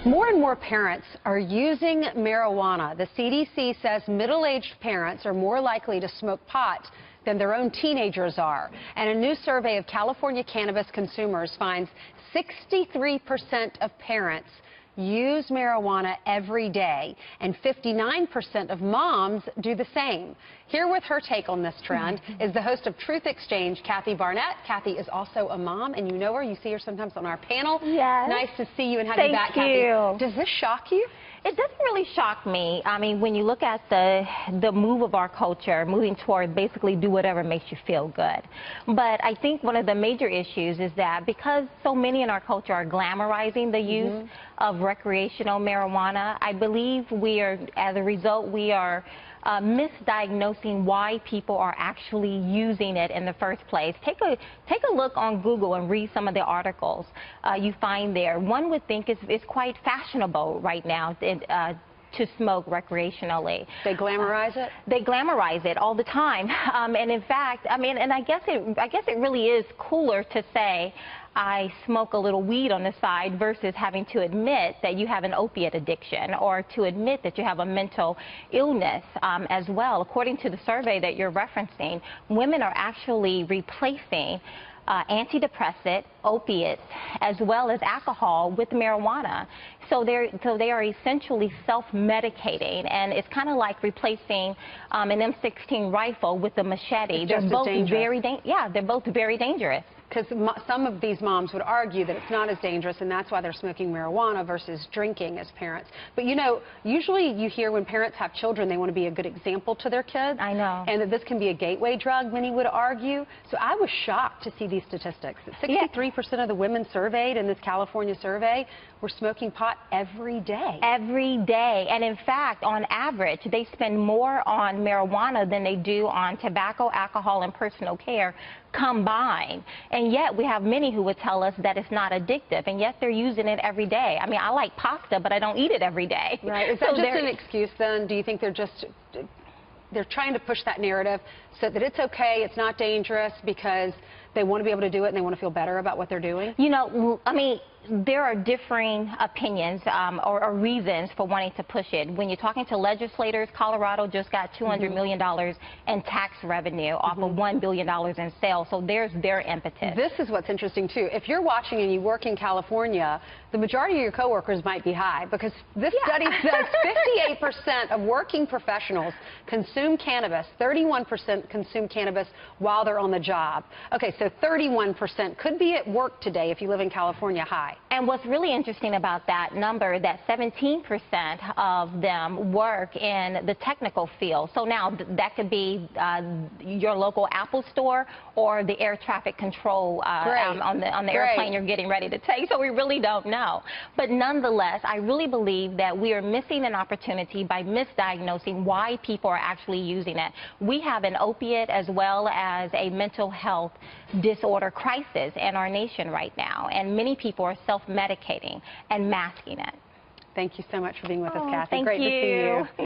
More and more parents are using marijuana. The CDC says middle-aged parents are more likely to smoke pot than their own teenagers are. And a new survey of California cannabis consumers finds 63% of parents use marijuana every day, and 59% of moms do the same. Here with her take on this trend is the host of Truth Exchange, Kathy Barnett. Kathy is also a mom, and you know her. You see her sometimes on our panel. Yes. Nice to see you and have you back, Kathy. Thank you. Does this shock you? It doesn't really shock me. I mean, when you look at the move of our culture, moving toward basically do whatever makes you feel good. But I think one of the major issues is that because so many in our culture are glamorizing the use of recreational marijuana, I believe as a result, we are misdiagnosing why people are actually using it in the first place. Take a look on Google and read some of the articles you find there. One would think it's quite fashionable right now to smoke recreationally. They glamorize it? They glamorize it all the time. And in fact, I mean, and I guess it really is cooler to say I smoke a little weed on the side versus having to admit that you have an opiate addiction or to admit that you have a mental illness as well. According to the survey that you're referencing, women are actually replacing antidepressant, opiates, as well as alcohol with marijuana. So they are essentially self-medicating, and it's kind of like replacing an M16 rifle with a machete. They're both they're both very dangerous. Because some of these moms would argue that it's not as dangerous, and that's why they're smoking marijuana versus drinking as parents. But you know, usually you hear when parents have children, they want to be a good example to their kids. I know. And that this can be a gateway drug, many would argue. So I was shocked to see these statistics. 63% of the women surveyed in this California survey were smoking pot every day. Every day. And in fact, on average, they spend more on marijuana than they do on tobacco, alcohol, and personal care combined. And yet we have many who would tell us that it's not addictive, and yet they're using it every day. I mean, I like pasta, but I don't eat it every day. Right. Is that just an excuse then? Do you think they're trying to push that narrative so that it's okay, it's not dangerous, because they want to be able to do it and they want to feel better about what they're doing? You know, I mean, there are differing opinions or reasons for wanting to push it. When you're talking to legislators, Colorado just got $200 million in tax revenue off of $1 billion in sales, so there's their impetus. This is what's interesting, too. If you're watching and you work in California, the majority of your coworkers might be high, because this study says 58% of working professionals consume cannabis, 31% consume cannabis while they're on the job. Okay, so 31% could be at work today if you live in California high. And what's really interesting about that number, that 17% of them work in the technical field. So now that could be your local Apple store or the air traffic control on the airplane you're getting ready to take. So we really don't know. But nonetheless, I really believe that we are missing an opportunity by misdiagnosing why people are actually using it. We have an opiate as well as a mental health disorder crisis in our nation right now, and many people are self-medicating and masking it. Thank you so much for being with us, Kathy. Thank Great you. to see you.